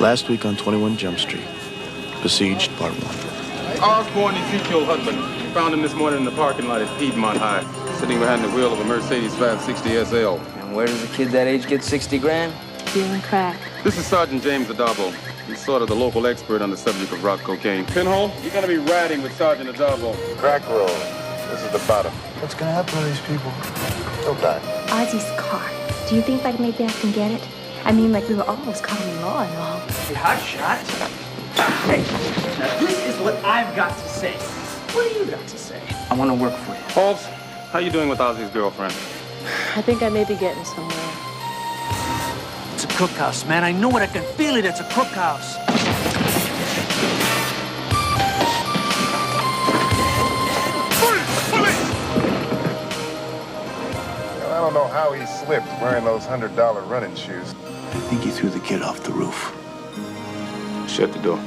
Last week on 21 Jump Street. Besieged, Part 1. Osborne Ezekiel Hudman. Found him this morning in the parking lot at Piedmont High, sitting behind the wheel of a Mercedes 560 SL. And where does a kid that age get 60 grand? Dealing crack. This is Sergeant James Adabo. He's sort of the local expert on the subject of rock cocaine. Pinhole, you're gonna be riding with Sergeant Adabo. Crack roll. This is the bottom. What's gonna happen to these people? They'll die. Ozzy's car. Do you think like maybe I can get it? I mean, like we were almost caught in law and all. Hey, hot shot. Hey, now this is what I've got to say. What do you got to say? I want to work for you. Holmes, how you doing with Ozzy's girlfriend? I think I may be getting somewhere. It's a cookhouse, man. I know it. I can feel it. It's a cookhouse. I don't know how he slipped wearing those $100 running shoes. I think he threw the kid off the roof. Shut the door.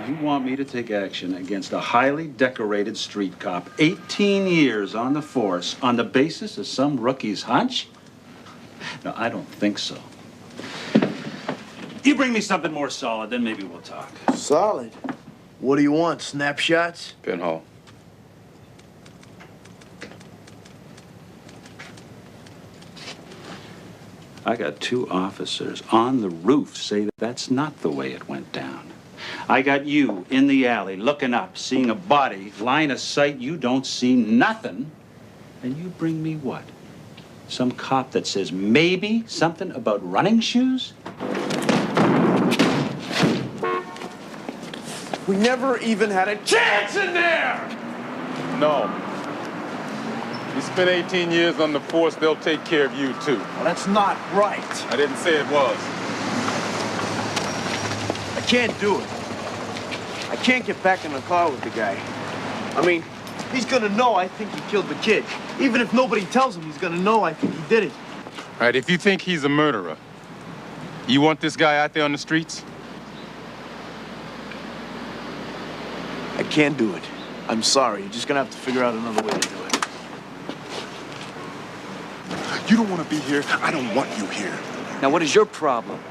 You want me to take action against a highly decorated street cop, 18 years on the force, on the basis of some rookie's hunch? No, I don't think so. You bring me something more solid, then maybe we'll talk. Solid? What do you want, snapshots? Pinhole. I got 2 officers on the roof say that that's not the way it went down. I got you in the alley looking up, seeing a body, line of sight, you don't see nothing. And you bring me what? Some cop that says maybe something about running shoes? We never even had a chance in there! No. You spent 18 years on the force, they'll take care of you, too. Well, that's not right. I didn't say it was. I can't do it. I can't get back in the car with the guy. I mean, he's gonna know I think he killed the kid. Even if nobody tells him, he's gonna know I think he did it. All right, if you think he's a murderer, you want this guy out there on the streets? I can't do it. I'm sorry. You're just gonna have to figure out another way to do it. You don't want to be here. I don't want you here. Now, what is your problem?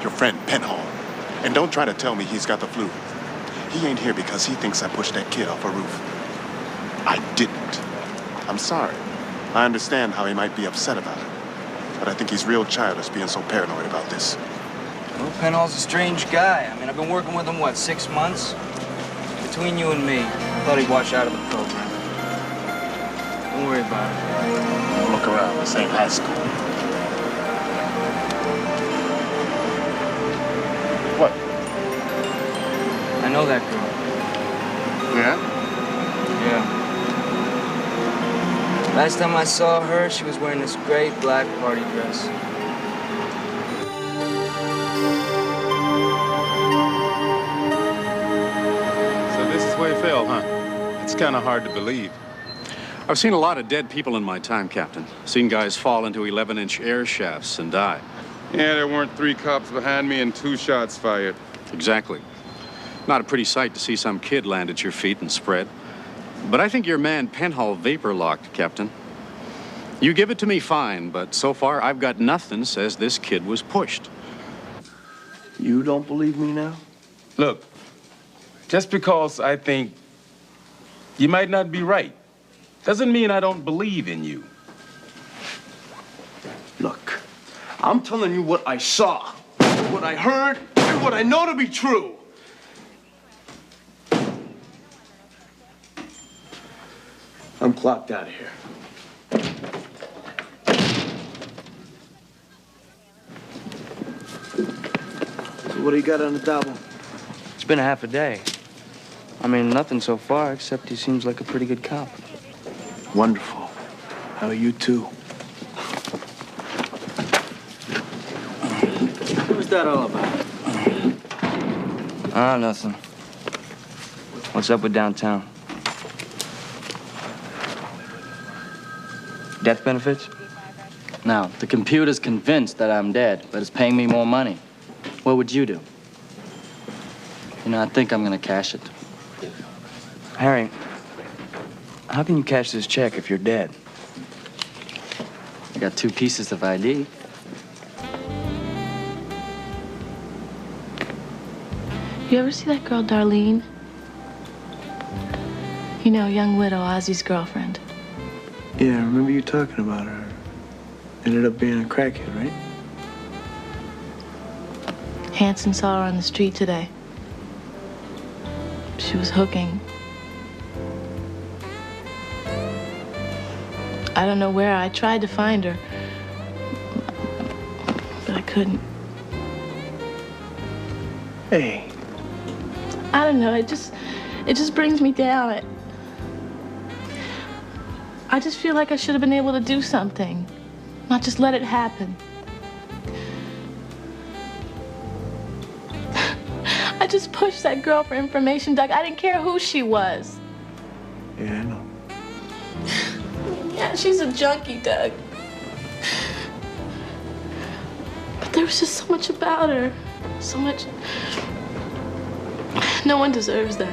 Your friend, Pinhole. And don't try to tell me he's got the flu. He ain't here because he thinks I pushed that kid off a roof. I didn't. I'm sorry. I understand how he might be upset about it. But I think he's real childish being so paranoid about this. Well, Penhall's a strange guy. I mean, I've been working with him, what, 6 months? Between you and me, I thought he'd wash out of the program. Don't worry about it. Don't look around. This ain't high school. What? I know that girl. Yeah? Yeah. Last time I saw her, she was wearing this great black party dress. So this is where he fell, huh? It's kind of hard to believe. I've seen a lot of dead people in my time, Captain. Seen guys fall into 11-inch air shafts and die. Yeah, there weren't 3 cops behind me and 2 shots fired. Exactly. Not a pretty sight to see some kid land at your feet and spread. But I think your man Penhall vapor-locked, Captain. You give it to me fine, but so far I've got nothing says this kid was pushed. You don't believe me now? Look, just because I think you might not be right Doesn't mean I don't believe in you. Look, I'm telling you what I saw, what I heard, and what I know to be true. I'm clocked out of here. So what do you got on the double? It's been a half a day. I mean, nothing so far, except he seems like a pretty good cop. Wonderful. How are you two? What was that all about? Nothing. What's up with downtown? Death benefits? Now, the computer's convinced that I'm dead, but it's paying me more money. What would you do? You know, I think I'm gonna cash it. Harry, how can you cash this check if you're dead? I got 2 pieces of ID. You ever see that girl, Darlene? You know, young widow, Ozzy's girlfriend. Yeah, I remember you talking about her. Ended up being a crackhead, right? Hanson saw her on the street today. She was hooking. I don't know where. I tried to find her, but I couldn't. Hey. I don't know. It just brings me down. I just feel like I should have been able to do something, not just let it happen. I just pushed that girl for information, Doug. I didn't care who she was. Yeah, I know. Yeah, she's a junkie, Doug. But there was just so much about her. So much. No one deserves that.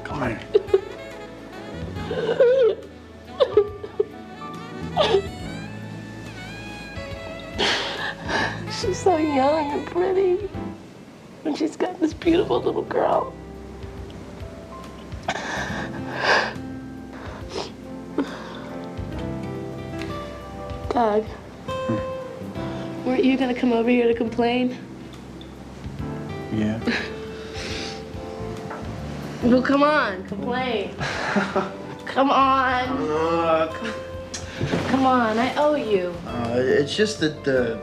Come here. She's so young and pretty. And she's got this beautiful little girl. Doug, weren't you gonna come over here to complain? Yeah. Well, come on, complain. Come on. Come on, I owe you. It's just that,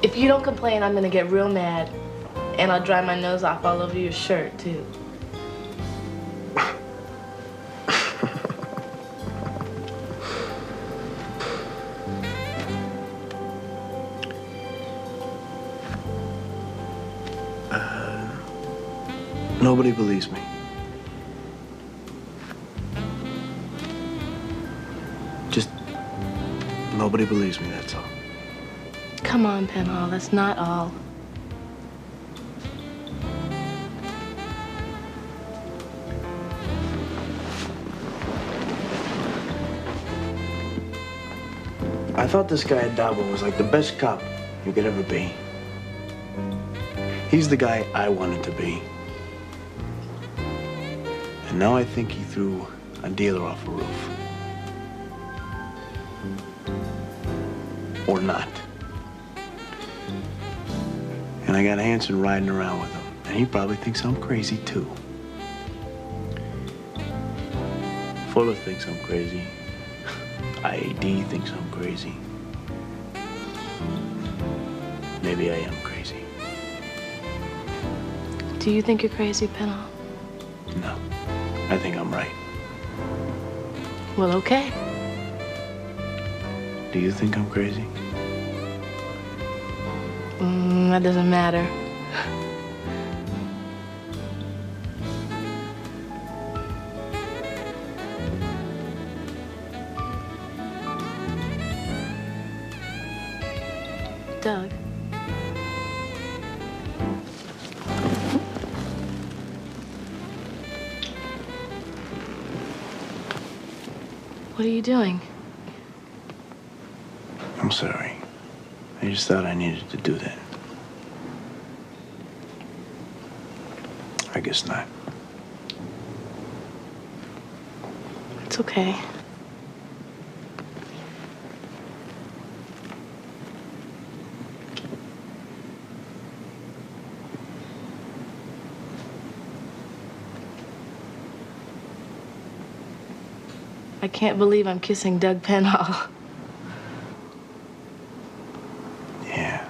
If you don't complain, I'm gonna get real mad. And I'll dry my nose off all over your shirt, too. Nobody believes me. Just nobody believes me, that's all. Come on, Penhall, that's not all. I thought this guy at Dabo was like the best cop you could ever be. He's the guy I wanted to be. And now I think he threw a dealer off a roof. Or not. And I got Hanson riding around with him. And he probably thinks I'm crazy, too. Fuller thinks I'm crazy. IAD thinks I'm crazy. Maybe I am crazy. Do you think you're crazy, Penhall? No, I think I'm right. Well, okay. Do you think I'm crazy? That doesn't matter. Doug. What are you doing? I'm sorry. I just thought I needed to do that. I guess not. It's okay. I can't believe I'm kissing Doug Penhall. Yeah.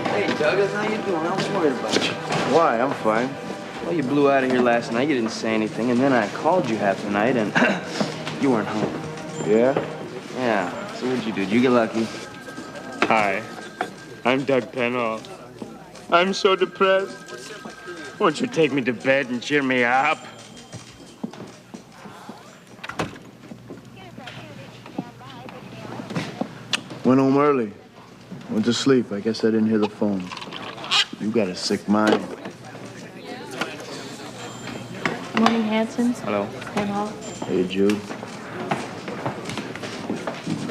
Hey, Douglas, how you doing? I was worried about you. Why? I'm fine. Well, you blew out of here last night. You didn't say anything, and then I called you half the night, and you weren't home. Yeah? Yeah. So what'd you do? Did you get lucky? Hi, I'm Doug Penhall. I'm so depressed. Won't you take me to bed and cheer me up? Went home early. Went to sleep. I guess I didn't hear the phone. You got a sick mind. Morning, Hanson. Hello. Penhall. Hey, Jude.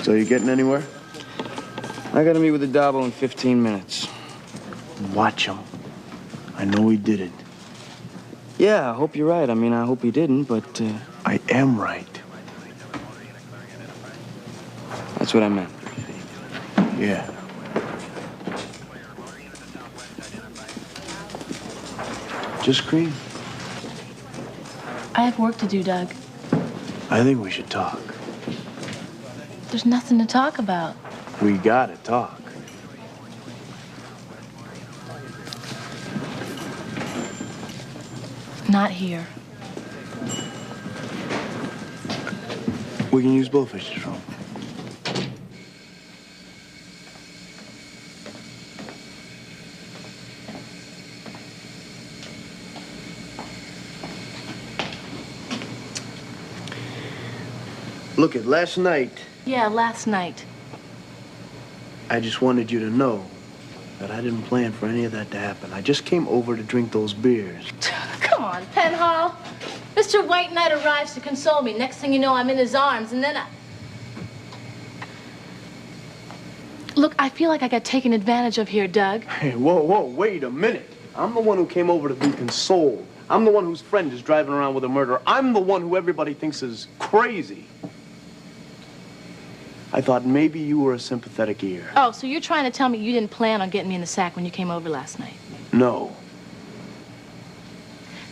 So you getting anywhere? I gotta meet with the Dabo in 15 minutes. Watch him. I know he did it. Yeah, I hope you're right. I mean, I hope he didn't, but, I am right. that's what I meant. Yeah. Just cream. I have work to do, Doug. I think we should talk. There's nothing to talk about. We gotta talk. Not here. We can use Blowfish's room. Look, at last night, Yeah, last night. I just wanted you to know that I didn't plan for any of that to happen. I just came over to drink those beers. Come on, Penhall. Mr. White Knight arrives to console me. Next thing you know, I'm in his arms, and then I... Look, I feel like I got taken advantage of here, Doug. Hey, whoa, wait a minute. I'm the one who came over to be consoled. I'm the one whose friend is driving around with a murderer. I'm the one who everybody thinks is crazy. I thought maybe you were a sympathetic ear. Oh, so you're trying to tell me you didn't plan on getting me in the sack when you came over last night? No.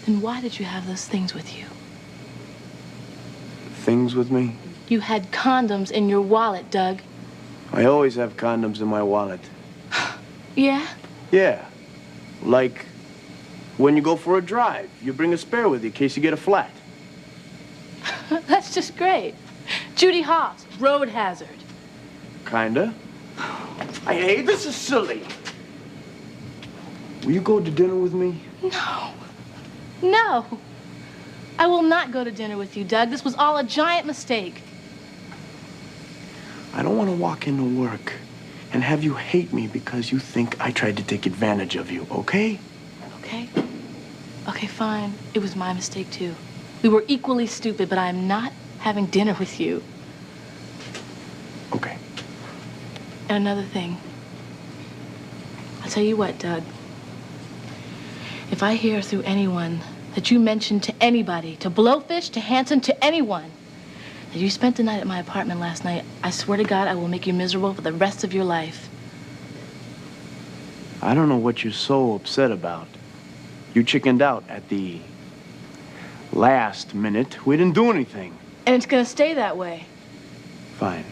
Then why did you have those things with you? Things with me? You had condoms in your wallet, Doug. I always have condoms in my wallet. Yeah? Yeah. Like when you go for a drive, you bring a spare with you in case you get a flat. That's just great. Judy Hopps, road hazard. Kinda. Hey, this is silly. Will you go to dinner with me? No. No. I will not go to dinner with you, Doug. This was all a giant mistake. I don't want to walk into work and have you hate me because you think I tried to take advantage of you, okay? Okay? Okay, fine. It was my mistake, too. We were equally stupid, but I am not having dinner with you. Okay. And another thing. I'll tell you what, Doug. If I hear through anyone that you mentioned to anybody, to Blowfish, to Hanson, to anyone, that you spent the night at my apartment last night, I swear to God I will make you miserable for the rest of your life. I don't know what you're so upset about. You chickened out at the last minute. We didn't do anything. And it's gonna stay that way. Fine.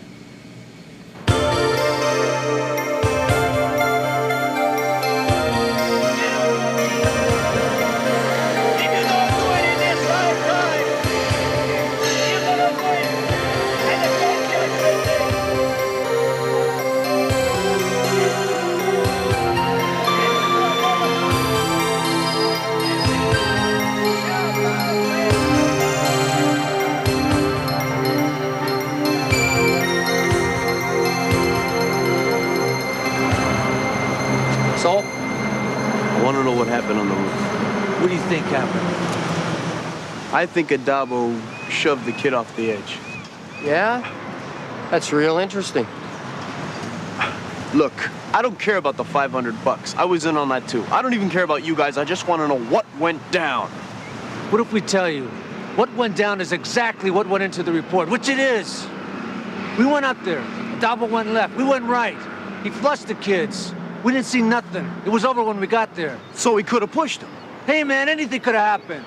happened on the roof. What do you think happened? I think Adabo shoved the kid off the edge. Yeah? That's real interesting. Look, I don't care about the $500. I was in on that too. I don't even care about you guys. I just want to know what went down. What if we tell you what went down is exactly what went into the report, which it is? We went up there. Adabo went left. We went right. He flushed the kids. We didn't see nothing. It was over when we got there. So he could have pushed him. Hey, man, anything could have happened.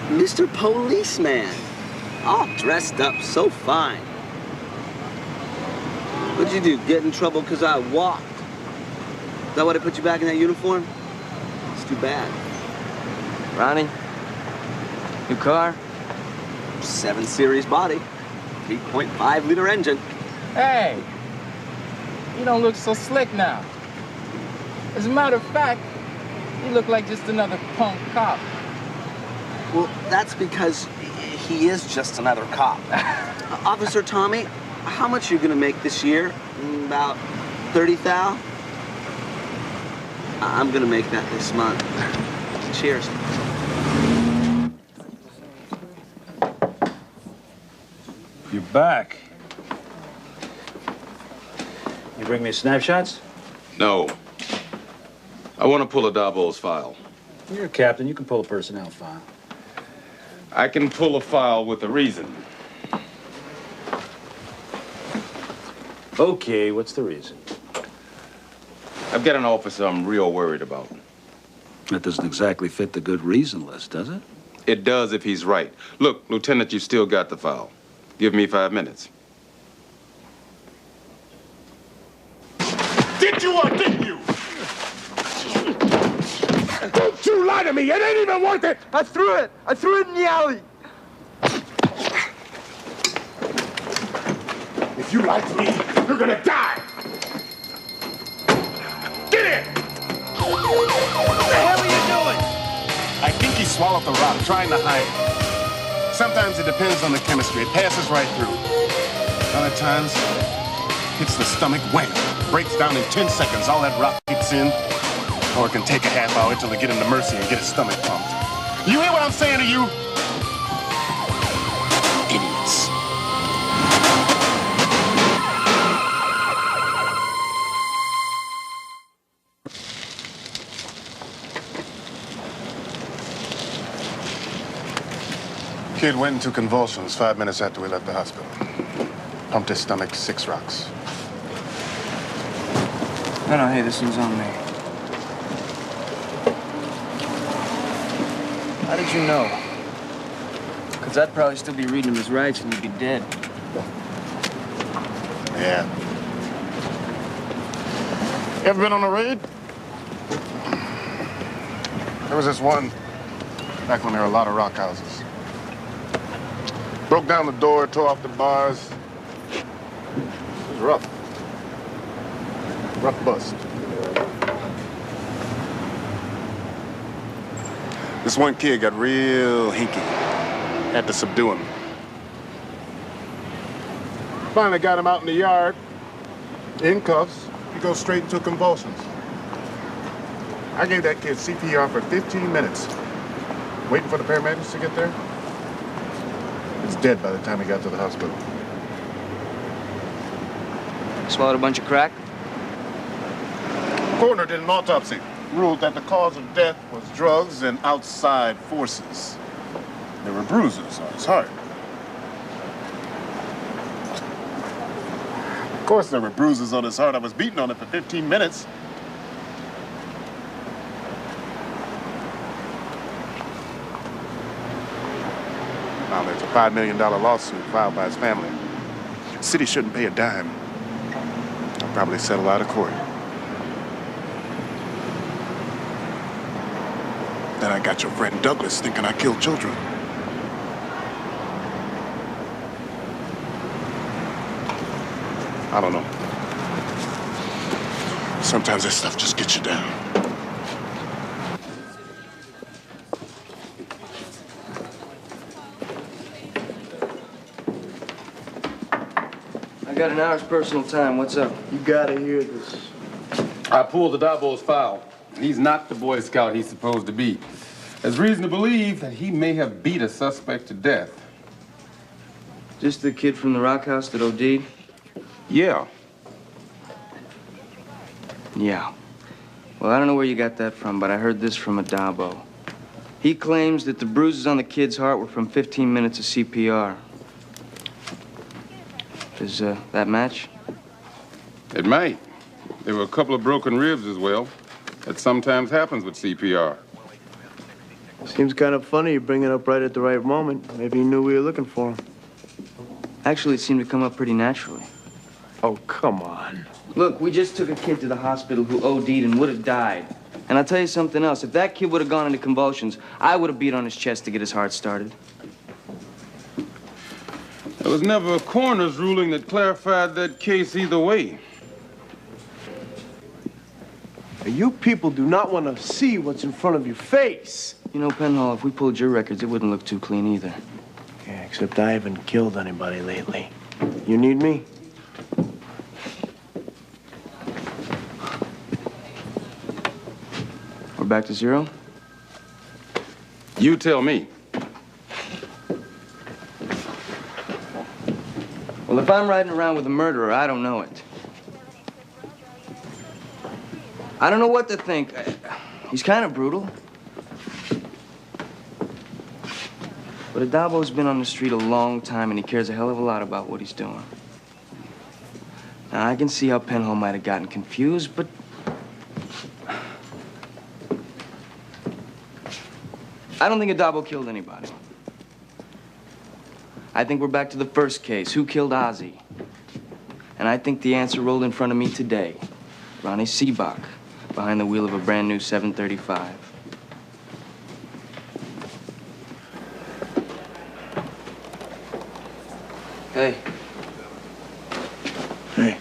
Mr. Policeman, all dressed up so fine. What'd you do, get in trouble because I walked? Is that why they put you back in that uniform? It's too bad. Ronnie, new car? 7 Series body, 3.5 liter engine. Hey, you don't look so slick now. As a matter of fact, you look like just another punk cop. Well, that's because he is just another cop. Officer Tommy, how much are you gonna make this year? About 30 thou? I'm gonna make that this month. Cheers. You're back. You bring me snapshots? No. I want to pull Adabo's file. You're a captain. You can pull a personnel file. I can pull a file with a reason. Okay, what's the reason? I've got an officer I'm real worried about. That doesn't exactly fit the good reason list, does it? It does if he's right. Look, Lieutenant, you still got the file. Give me 5 minutes. Did you or didn't you? Don't you lie to me! It ain't even worth it! I threw it in the alley. If you lie to me, you're gonna die! Get in! What the hell are you doing? I think he swallowed the rock, trying to hide it. Sometimes it depends on the chemistry. It passes right through. Other times, hits the stomach, wham! Breaks down in 10 seconds. All that rock kicks in. Or it can take a half hour till they get him to Mercy and get his stomach pumped. You hear what I'm saying to you? Idiots. Kid went into convulsions 5 minutes after we left the hospital. Pumped his stomach 6 rocks. No, hey, this one's on me. How did you know? Because I'd probably still be reading him his rights and you'd be dead. Yeah. You ever been on a raid? There was this one back when there were a lot of rock houses. Broke down the door, tore off the bars. It was rough. Rough bust. This one kid got real hinky. Had to subdue him. Finally got him out in the yard, in cuffs. He goes straight into convulsions. I gave that kid CPR for 15 minutes, waiting for the paramedics to get there. He was dead by the time he got to the hospital. Swallowed a bunch of crack? Coroner did an autopsy. Ruled that the cause of death was drugs and outside forces. There were bruises on his heart. Of course there were bruises on his heart. I was beating on it for 15 minutes. Now there's a $5 million lawsuit filed by his family. The city shouldn't pay a dime. I'll probably settle out of court. Then I got your friend Douglas thinking I killed children. I don't know. Sometimes that stuff just gets you down. I got an hour's personal time. What's up? You gotta hear this. I pulled the Dabo's file. He's not the Boy Scout he's supposed to be. There's reason to believe that he may have beat a suspect to death. Just the kid from the rock house that OD'd? Yeah. Yeah. Well, I don't know where you got that from, but I heard this from a Dabo. He claims that the bruises on the kid's heart were from 15 minutes of CPR. Does that match? It might. There were a couple of broken ribs as well. That sometimes happens with CPR. Seems kind of funny you bring it up right at the right moment. Maybe you knew we were looking for him. Actually, it seemed to come up pretty naturally. Oh, come on. Look, we just took a kid to the hospital who OD'd and would have died. And I'll tell you something else. If that kid would have gone into convulsions, I would have beat on his chest to get his heart started. There was never a coroner's ruling that clarified that case either way. You people do not want to see what's in front of your face. You know, Penhall, if we pulled your records, it wouldn't look too clean either. Yeah, except I haven't killed anybody lately. You need me? We're back to zero? You tell me. Well, if I'm riding around with a murderer, I don't know it. I don't know what to think. He's kind of brutal. But Adabo's been on the street a long time, and he cares a hell of a lot about what he's doing. Now, I can see how Penhall might have gotten confused, but... I don't think Adabo killed anybody. I think we're back to the first case. Who killed Ozzy? And I think the answer rolled in front of me today. Ronnie Seabach, behind the wheel of a brand new 735. Hey. Hey.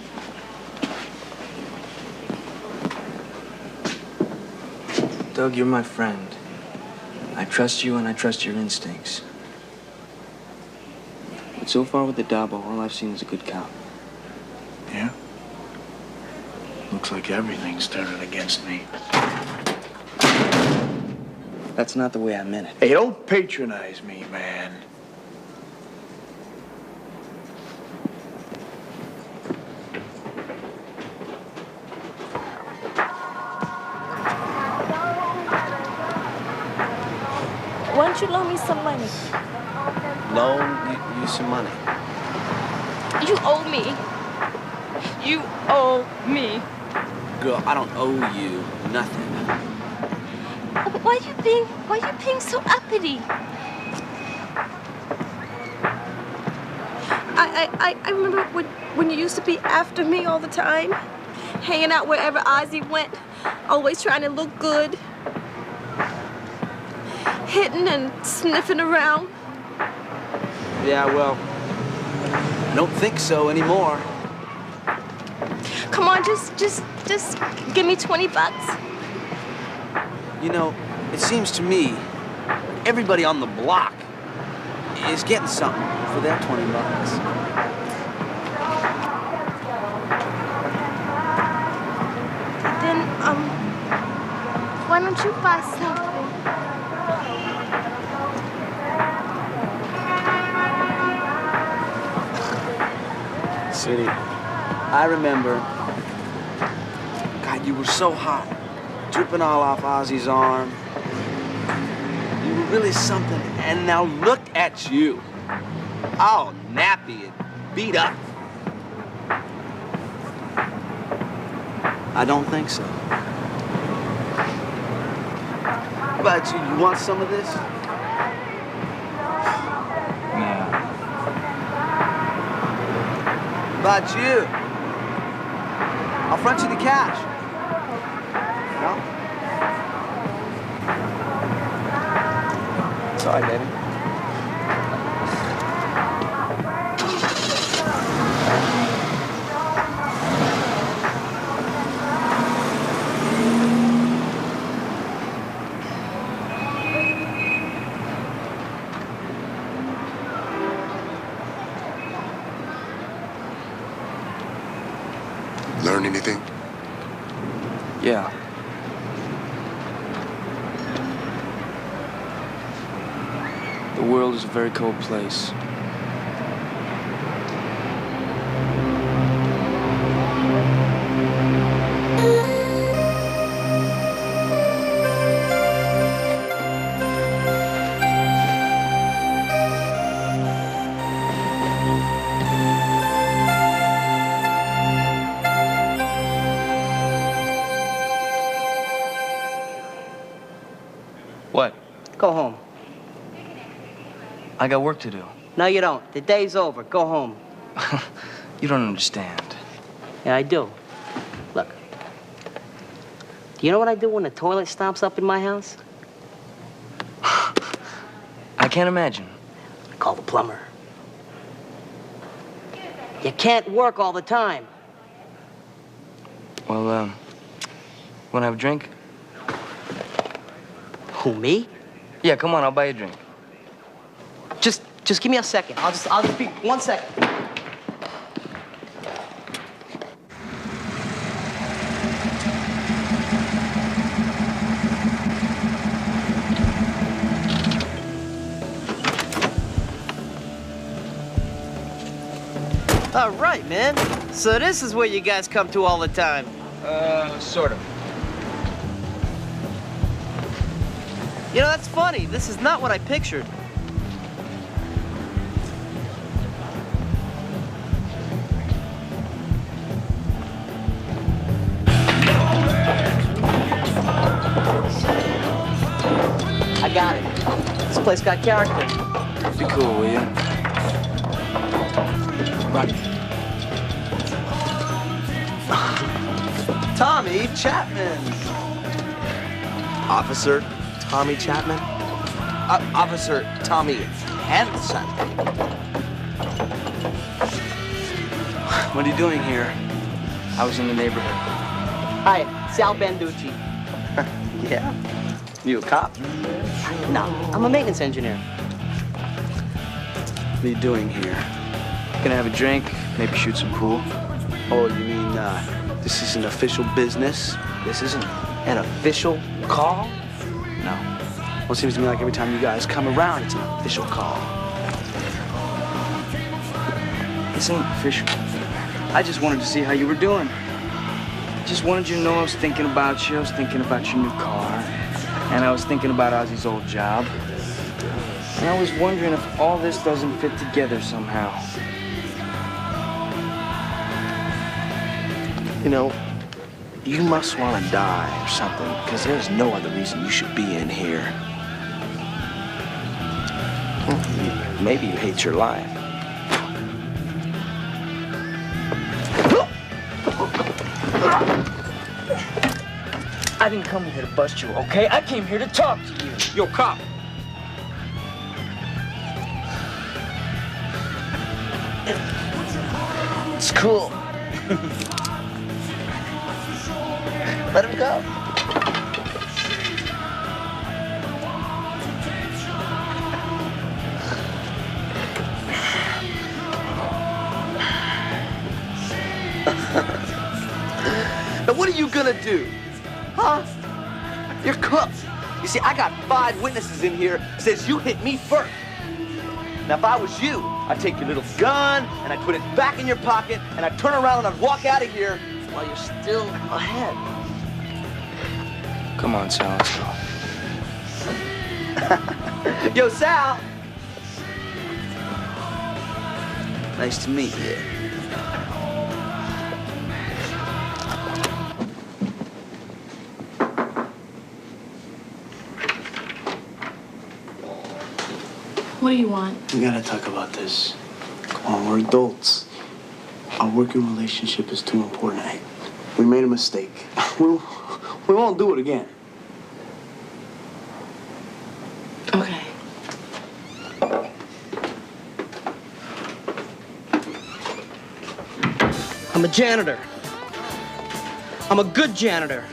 Doug, you're my friend. I trust you and I trust your instincts. But so far with the Dabo, all I've seen is a good cop. Yeah? Looks like everything's turning against me. That's not the way I meant it. Hey, don't patronize me, man. Why don't you loan me some money? Loan you some money. You owe me. You owe me. Girl, I don't owe you nothing. Why you being so uppity? I remember when you used to be after me all the time, hanging out wherever Ozzy went, always trying to look good, hitting and sniffing around. Yeah, well, I don't think so anymore. Come on, just give me 20 bucks. You know, it seems to me everybody on the block is getting something for their 20 bucks. Then, why don't you buy something? City, I remember, God, you were so hot, dripping all off Ozzy's arm. You were really something, and now look at you, all nappy and beat up. I don't think so. How about you? You want some of this? About you? I'll front you the cash. No? Sorry, baby. anything? Yeah. The world is a very cold place. What? Go home. I got work to do. No, you don't. The day's over. Go home. You don't understand. Yeah, I do. Look. Do you know what I do when the toilet stops up in my house? I can't imagine. I call the plumber. You can't work all the time. Well, wanna have a drink? Who, me? Yeah, come on, I'll buy you a drink. Just give me a second. I'll just be 1 second. All right, man. So this is where you guys come to all the time. Sort of. You know, that's funny. This is not what I pictured. I got it. This place got character. Be cool, will you? Right. Tommy Chapman. Officer Tommy Chapman? Officer Tommy Hanson. What are you doing here? I was in the neighborhood. Hi, Sal Banducci. Yeah? You a cop? No, I'm a maintenance engineer. What are you doing here? Gonna have a drink, maybe shoot some pool. Oh, you mean, this isn't official business? This isn't an official call? No. Well, it seems to me like every time you guys come around, it's an official call. This ain't official. I just wanted to see how you were doing. Just wanted you to know I was thinking about you. I was thinking about your new car. And I was thinking about Ozzy's old job. And I was wondering if all this doesn't fit together somehow. You know, you must want to die or something, because there's no other reason you should be in here. Maybe you hate your life. I didn't come here to bust you, okay? I came here to talk to you. Yo, cop. It's cool. Let him go. Now, what are you gonna do? Huh? You're cooked. You see, I got 5 witnesses in here says you hit me first. Now, if I was you, I'd take your little gun and I'd put it back in your pocket and I'd turn around and I'd walk out of here while you're still ahead. Come on, Sal, let's go. Yo, Sal. Nice to meet you. What do you want? We gotta talk about this. Come on, we're adults. Our working relationship is too important. Hey, we made a mistake. We won't do it again. Okay. I'm a janitor. I'm a good janitor.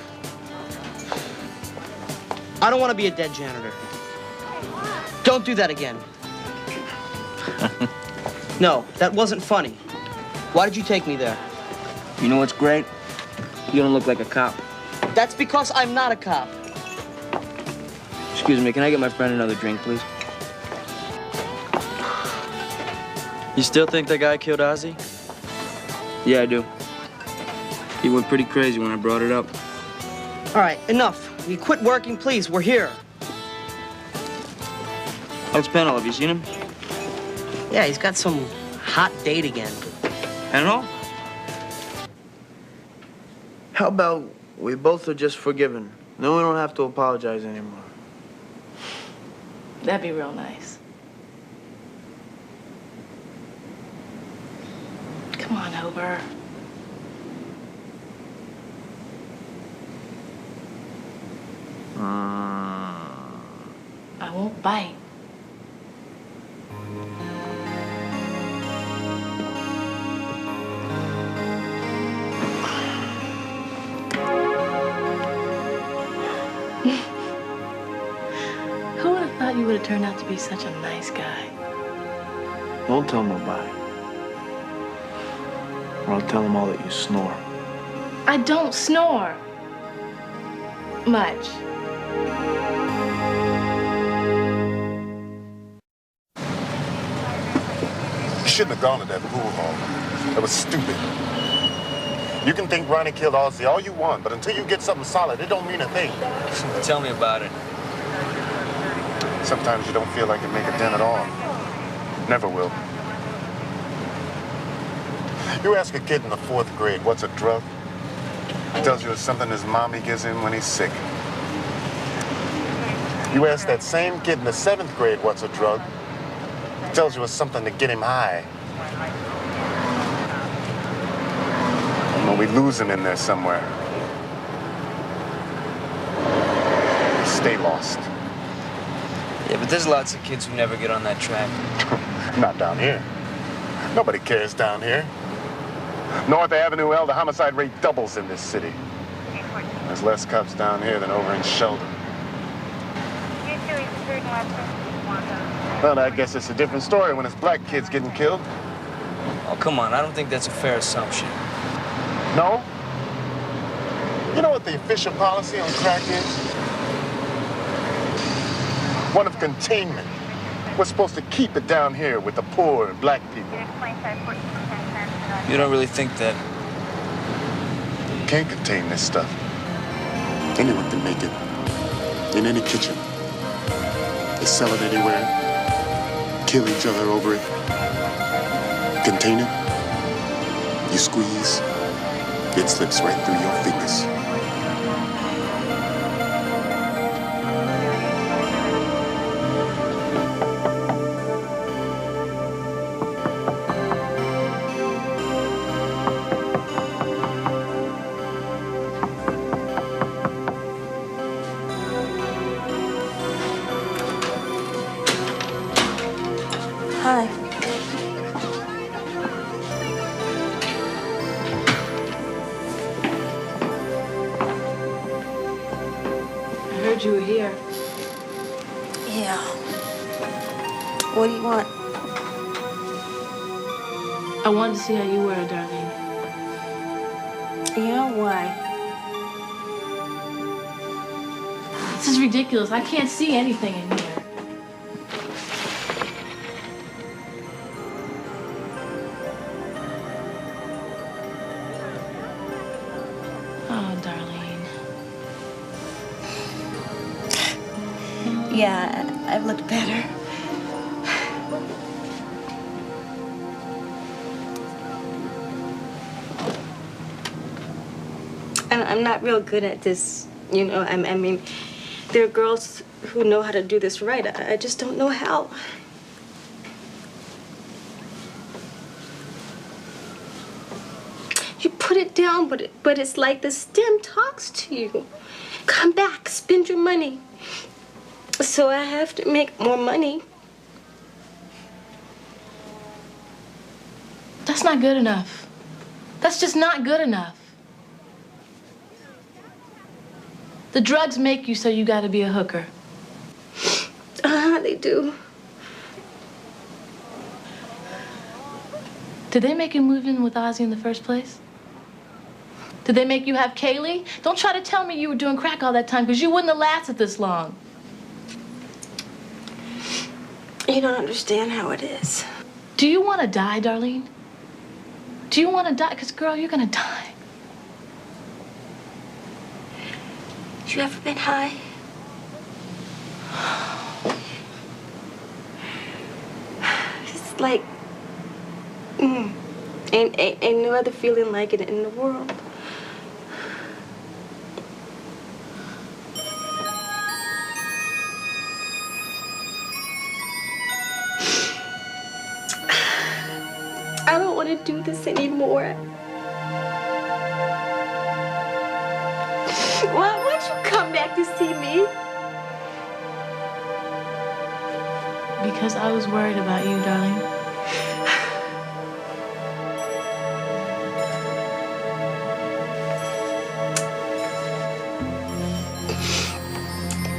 I don't want to be a dead janitor. Don't do that again. No, that wasn't funny. Why did you take me there? You know what's great? You don't look like a cop. That's because I'm not a cop. Excuse me, can I get my friend another drink, please? You still think that guy killed Ozzy? Yeah, I do. He went pretty crazy when I brought it up. All right, enough. Will you quit working, please? We're here. How's Penhall? Have you seen him? Yeah, he's got some hot date again. Penhall? How about we both are just forgiven? Then we don't have to apologize anymore. That'd be real nice. Come on, Ober. I won't bite. Who would have thought you would have turned out to be such a nice guy? Don't tell nobody. Or I'll tell them all that you snore. I don't snore. Much. You shouldn't have gone to that pool hall. That was stupid. You can think Ronnie killed Ozzy all you want, but until you get something solid, it don't mean a thing. Tell me about it. Sometimes you don't feel like you make a dent at all. Never will. You ask a kid in the 4th grade what's a drug, he tells you it's something his mommy gives him when he's sick. You ask that same kid in the 7th grade what's a drug, he tells you it's something to get him high. Well, we lose him in there somewhere. Stay lost. Yeah, but there's lots of kids who never get on that track. Not down here. Nobody cares down here. North Avenue L, the homicide rate doubles in this city. There's less cops down here than over in Sheldon. Well, I guess it's a different story when it's black kids getting killed. Oh, come on. I don't think that's a fair assumption. No? You know what the official policy on crack is? One of containment. We're supposed to keep it down here with the poor and black people. You don't really think that? Can't contain this stuff. Anyone can make it. In any kitchen. They sell it anywhere. Kill each other over it. Contain it. You squeeze. It slips right through your fingers. Hi. I heard you were here. Yeah. What do you want? I wanted to see how you were, Darlene. You know why? This is ridiculous. I can't see anything in here. Oh, Darlene. Yeah, I've looked better. And I'm not real good at this, you know. I mean, there are girls who know how to do this right. I just don't know how. You put it down, but it's like the stem talks to you. Come back, spend your money. So I have to make more money. That's not good enough. That's just not good enough. The drugs make you so you gotta be a hooker. They do. Did they make you move in with Ozzy in the first place? Did they make you have Kaylee? Don't try to tell me you were doing crack all that time, because you wouldn't have lasted this long. You don't understand how it is. Do you want to die, Darlene? Do you want to die? Because, girl, you're going to die. Have you ever been high? It's like, ain't no other feeling like it in the world. I don't want to do this anymore. Why'd you come back to see me? Because I was worried about you, darling.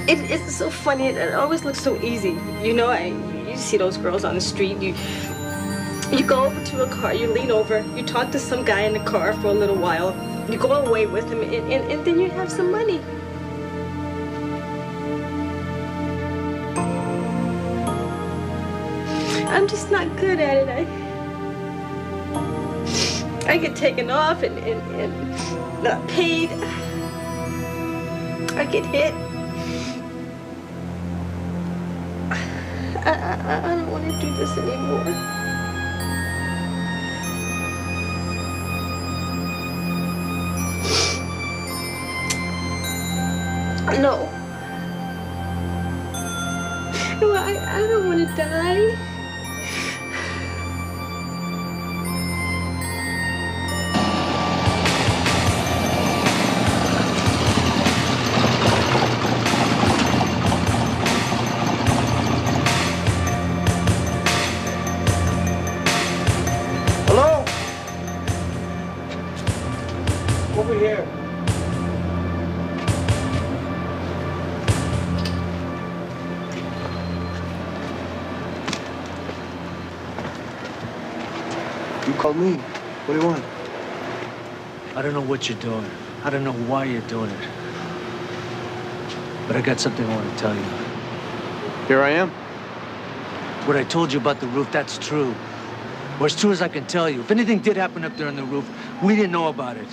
It's so funny. It always looks so easy. You know, you see those girls on the street. You go over to a car, you lean over, you talk to some guy in the car for a little while, you go away with him, and then you have some money. I'm just not good at it. I get taken off and not paid. I get hit. I don't want to do this anymore. No. No, I don't want to die. Hello? Over here. You called me. What do you want? I don't know what you're doing. I don't know why you're doing it. But I got something I want to tell you. Here I am. What I told you about the roof, that's true. Or as true as I can tell you. If anything did happen up there on the roof, we didn't know about it.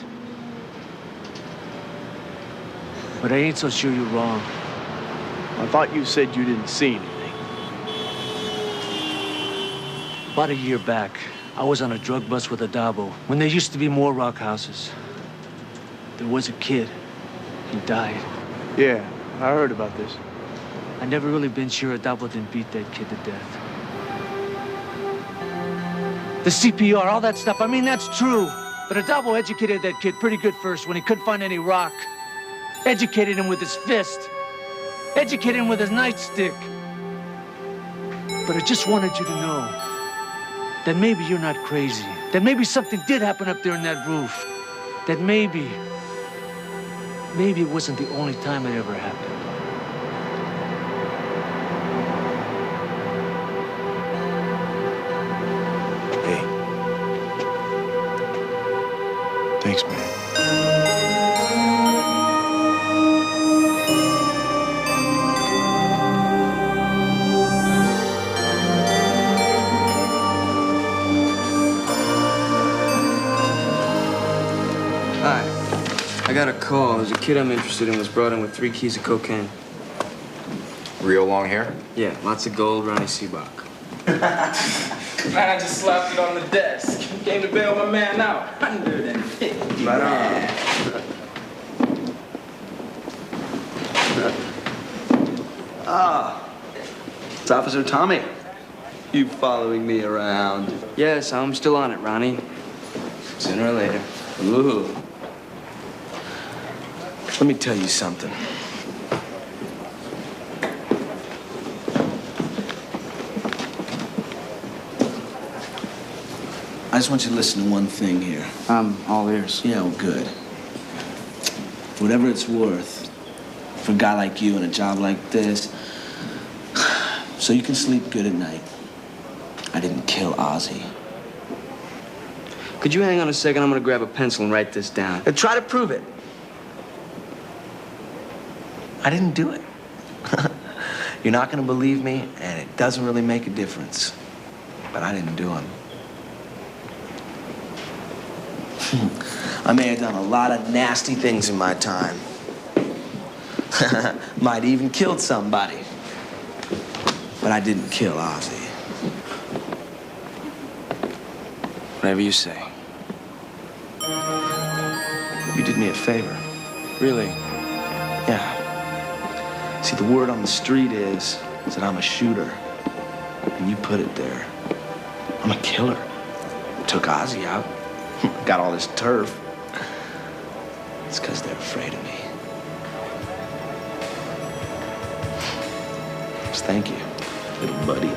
But I ain't so sure you're wrong. I thought you said you didn't see anything. About a year back, I was on a drug bust with Adabo when there used to be more rock houses. There was a kid. He died. Yeah, I heard about this. I never really been sure Adabo didn't beat that kid to death. The CPR, all that stuff, I mean, that's true. But Adabo educated that kid pretty good first when he couldn't find any rock. Educated him with his fist. Educated him with his nightstick. But I just wanted you to know that maybe you're not crazy. That maybe something did happen up there in that roof. That maybe it wasn't the only time it ever happened. Thanks, man. Hi. I got a call. There's a kid I'm interested in was brought in with 3 keys of cocaine. Real long hair? Yeah, lots of gold, Ronnie Seabach. Man, I just slapped it on the desk. Came to bail my man out. 150. Right on. Ah, it's Officer Tommy. You following me around? Yes, I'm still on it, Ronnie. Sooner or later. Ooh. Let me tell you something. I just want you to listen to one thing here. I'm all ears. Yeah, well, good. Whatever it's worth, for a guy like you and a job like this, so you can sleep good at night, I didn't kill Ozzy. Could you hang on a second? I'm gonna grab a pencil and write this down. And try to prove it. I didn't do it. You're not gonna believe me, and it doesn't really make a difference. But I didn't do them. I may have done a lot of nasty things in my time. Might even killed somebody. But I didn't kill Ozzy. Whatever you say. You did me a favor. Really? Yeah. See, the word on the street is that I'm a shooter. And you put it there. I'm a killer. Took Ozzy out. Got all this turf. It's because they're afraid of me. Just thank you, little buddy.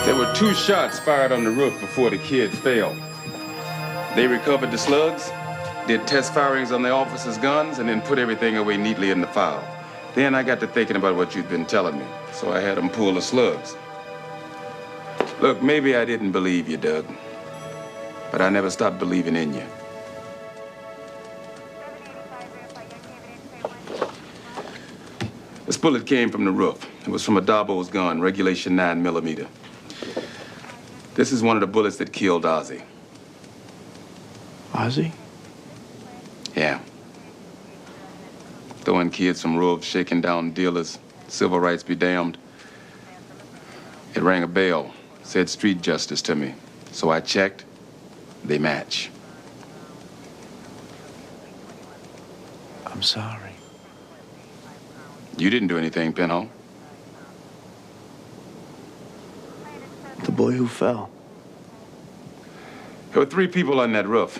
There were 2 shots fired on the roof before the kid fell. They recovered the slugs, did test firings on the officers' guns, and then put everything away neatly in the file. Then I got to thinking about what you'd been telling me, so I had them pull the slugs. Look, maybe I didn't believe you, Doug, but I never stopped believing in you. This bullet came from the roof. It was from a Darbo's gun, regulation 9mm. This is one of the bullets that killed Ozzy. Ozzy? Yeah. Throwing kids from roofs, shaking down dealers, civil rights be damned. It rang a bell, said street justice to me. So I checked, they match. I'm sorry. You didn't do anything, Pinhole. The boy who fell. There were 3 people on that roof,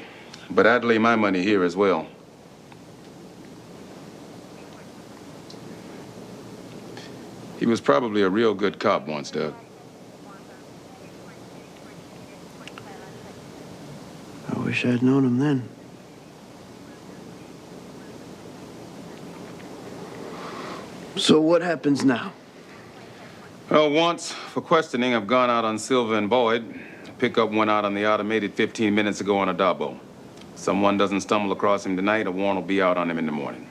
but I'd lay my money here as well. He was probably a real good cop once, Doug. I wish I'd known him then. So what happens now? Well, once, for questioning, I've gone out on Silver and Boyd. Pickup went out on the automated 15 minutes ago on a Darbo. Someone doesn't stumble across him tonight, a warrant will be out on him in the morning.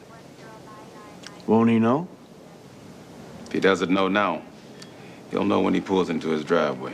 Won't he know? If he doesn't know now, he'll know when he pulls into his driveway.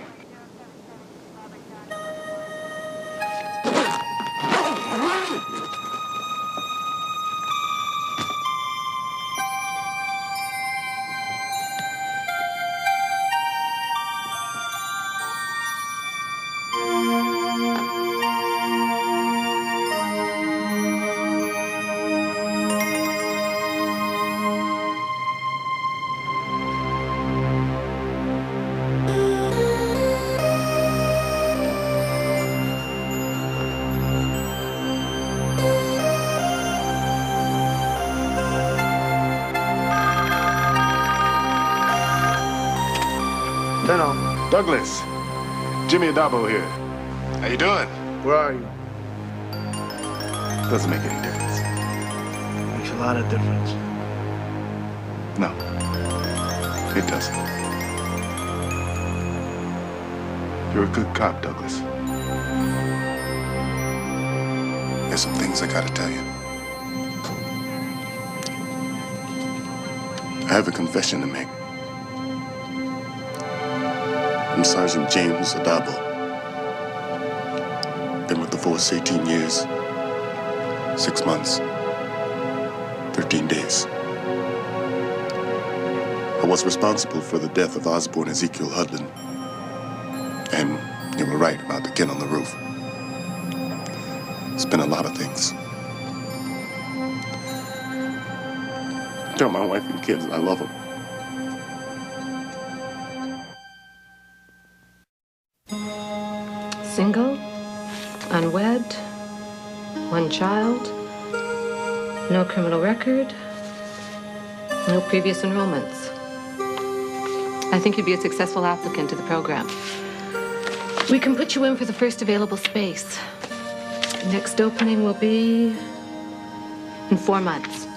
Douglas, Jimmy Adabo here. How you doing? Where are you? Doesn't make any difference. Makes a lot of difference. No, it doesn't. You're a good cop, Douglas. There's some things I gotta tell you. I have a confession to make. I'm Sergeant James Adabo. Been with the force 18 years, 6 months, 13 days. I was responsible for the death of Osborne Ezekiel Hudlin. And you were right about the kid on the roof. It's been a lot of things. Tell my wife and kids I love them. Single, unwed, 1 child, no criminal record, no previous enrollments. I think you'd be a successful applicant to the program. We can put you in for the first available space. Next opening will be in 4 months.